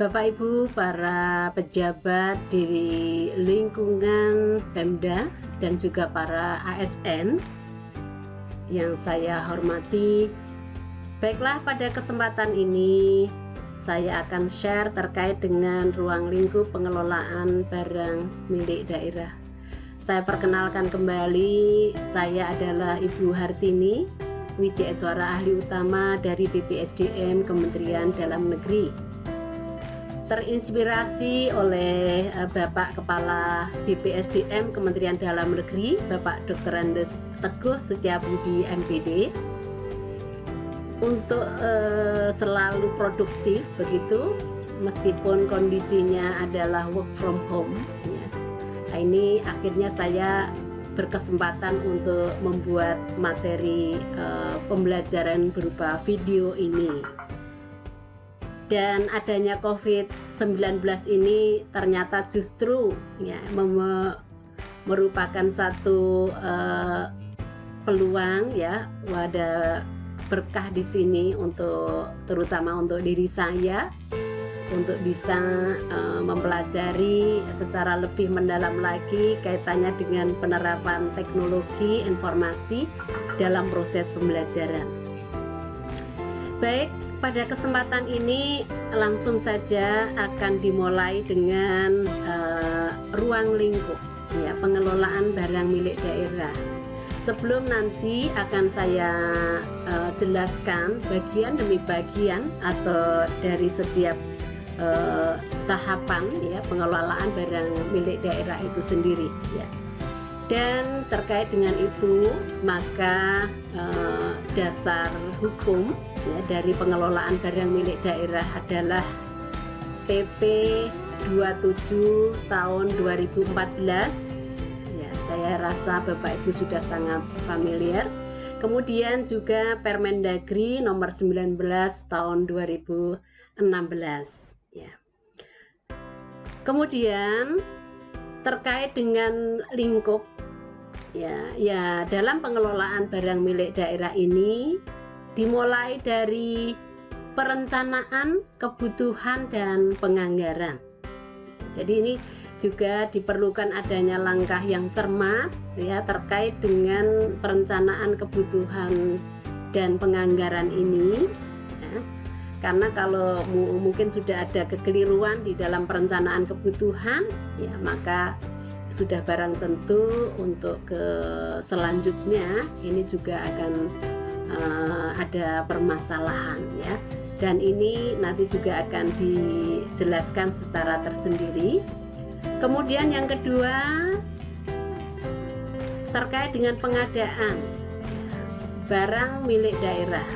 Bapak Ibu para pejabat di lingkungan Pemda dan juga para ASN yang saya hormati. Baiklah, pada kesempatan ini saya akan share terkait dengan ruang lingkup pengelolaan barang milik daerah. Saya perkenalkan kembali, saya adalah Ibu Hartini Widyaswara, ahli utama dari BPSDM Kementerian Dalam Negeri. Terinspirasi oleh Bapak Kepala BPSDM Kementerian Dalam Negeri, Bapak Dr. Andes Teguh Setiabudi MPD, untuk selalu produktif begitu meskipun kondisinya adalah work from home ya. Nah, ini akhirnya saya berkesempatan untuk membuat materi pembelajaran berupa video ini. Dan adanya COVID-19 ini ternyata justru ya, merupakan satu peluang ya, wadah berkah di sini untuk terutama untuk diri saya, untuk bisa mempelajari secara lebih mendalam lagi kaitannya dengan penerapan teknologi informasi dalam proses pembelajaran. Baik, pada kesempatan ini langsung saja akan dimulai dengan ruang lingkup ya, pengelolaan barang milik daerah. Sebelum nanti akan saya jelaskan bagian demi bagian atau dari setiap tahapan ya, pengelolaan barang milik daerah itu sendiri ya. Dan terkait dengan itu maka dasar hukum ya, dari pengelolaan barang milik daerah adalah PP 27 tahun 2014 ya, saya rasa Bapak Ibu sudah sangat familiar. Kemudian juga Permendagri nomor 19 tahun 2016 ya. Kemudian terkait dengan lingkup ya dalam pengelolaan barang milik daerah ini dimulai dari perencanaan, kebutuhan dan penganggaran. Jadi ini juga diperlukan adanya langkah yang cermat ya terkait dengan perencanaan, kebutuhan dan penganggaran ini ya. Karena kalau mungkin sudah ada kekeliruan di dalam perencanaan kebutuhan ya, maka sudah barang tentu untuk ke selanjutnya ini juga akan ada permasalahan ya, dan ini nanti juga akan dijelaskan secara tersendiri. Kemudian yang kedua terkait dengan pengadaan barang milik daerah.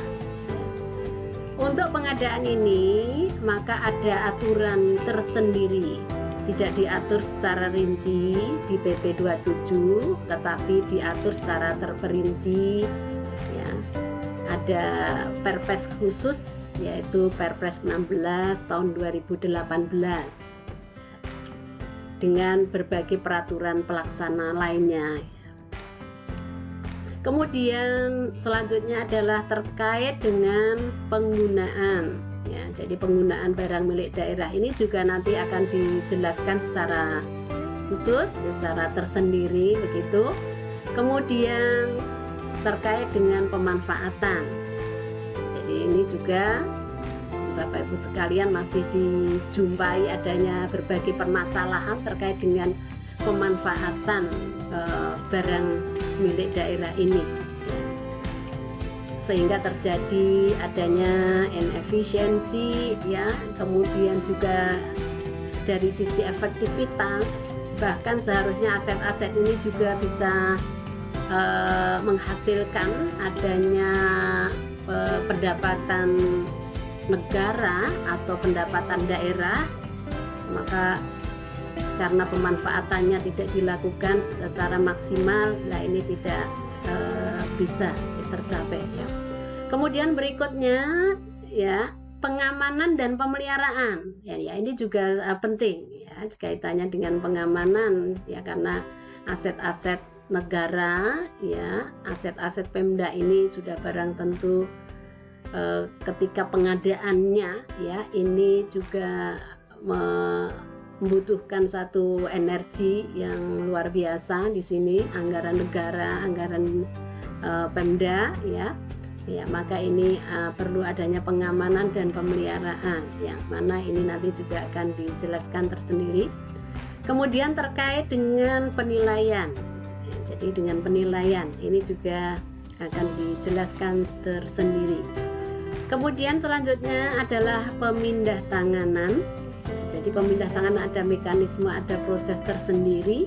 Untuk pengadaan ini maka ada aturan tersendiri, tidak diatur secara rinci di PP 27 tetapi diatur secara terperinci ya. Ada Perpres khusus yaitu Perpres 16 tahun 2018 dengan berbagai peraturan pelaksana lainnya. Kemudian selanjutnya adalah terkait dengan penggunaan ya, jadi penggunaan barang milik daerah ini juga nanti akan dijelaskan secara khusus, secara tersendiri begitu. Kemudian terkait dengan pemanfaatan. Jadi ini juga Bapak Ibu sekalian masih dijumpai adanya berbagai permasalahan terkait dengan pemanfaatan barang milik daerah ini. Sehingga terjadi adanya inefisiensi ya, kemudian juga dari sisi efektivitas, bahkan seharusnya aset-aset ini juga bisa menghasilkan adanya pendapatan negara atau pendapatan daerah, maka karena pemanfaatannya tidak dilakukan secara maksimal, nah ini tidak bisa tercapai ya. Kemudian berikutnya ya, pengamanan dan pemeliharaan ya, ini juga penting ya kaitannya dengan pengamanan ya, karena aset-aset negara ya, aset-aset Pemda ini sudah barang tentu ketika pengadaannya ya, ini juga membutuhkan satu energi yang luar biasa di sini, anggaran negara, anggaran Pemda ya. Ya, maka ini perlu adanya pengamanan dan pemeliharaan, yang mana ini nanti juga akan dijelaskan tersendiri. Kemudian terkait dengan penilaian, ya, jadi dengan penilaian ini juga akan dijelaskan tersendiri. Kemudian selanjutnya adalah pemindah tanganan. Jadi pemindah tanganan ada mekanisme, ada proses tersendiri.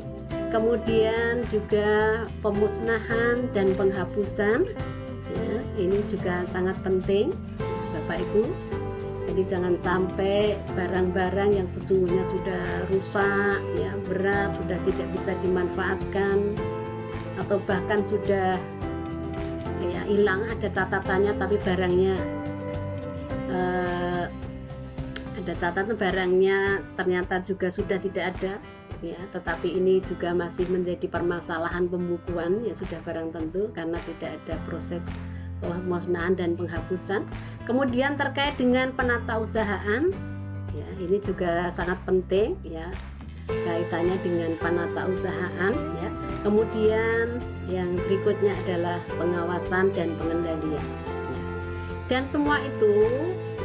Kemudian juga pemusnahan dan penghapusan. Ya, ini juga sangat penting Bapak Ibu. Jadi jangan sampai barang-barang yang sesungguhnya sudah rusak, ya, berat, sudah tidak bisa dimanfaatkan, atau bahkan sudah ya hilang, ada catatannya tapi barangnya ada catatan barangnya ternyata juga sudah tidak ada, ya, tetapi ini juga masih menjadi permasalahan pembukuan, ya sudah barang tentu karena tidak ada proses pemusnahan dan penghapusan. Kemudian terkait dengan penatausahaan, ya ini juga sangat penting, ya, kaitannya dengan penatausahaan, ya. Kemudian yang berikutnya adalah pengawasan dan pengendalian, ya. Dan semua itu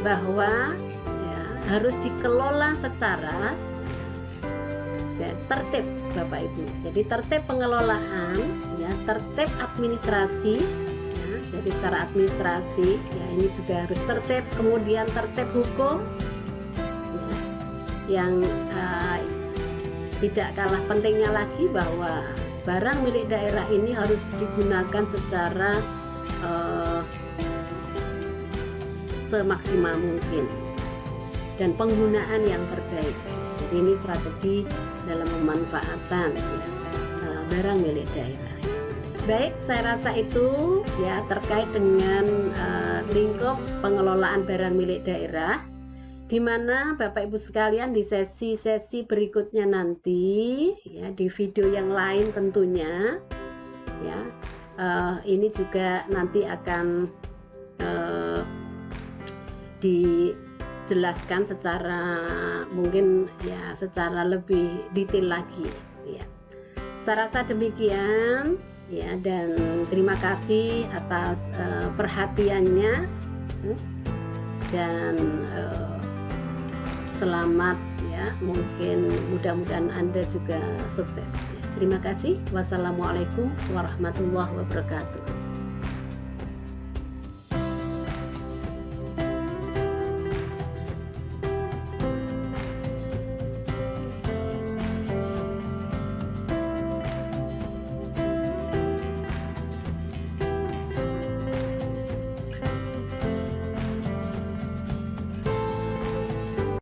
bahwa ya, harus dikelola secara tertib Bapak Ibu. Jadi tertib pengelolaan, ya, tertib administrasi, ya, jadi secara administrasi ya ini juga harus tertib. Kemudian tertib hukum, ya, yang tidak kalah pentingnya lagi bahwa barang milik daerah ini harus digunakan secara semaksimal mungkin dan penggunaan yang terbaik. Jadi ini strategi dalam pemanfaatan, ya, barang milik daerah. Baik, saya rasa itu ya terkait dengan lingkup pengelolaan barang milik daerah, di mana Bapak Ibu sekalian di sesi-sesi berikutnya nanti, ya, di video yang lain tentunya, ya, ini juga nanti akan dijelaskan secara mungkin ya secara lebih detail lagi, ya. Saya rasa demikian, ya, dan terima kasih atas perhatiannya, dan selamat, ya, mungkin mudah-mudahan Anda juga sukses, ya. Terima kasih. Wassalamualaikum warahmatullahi wabarakatuh.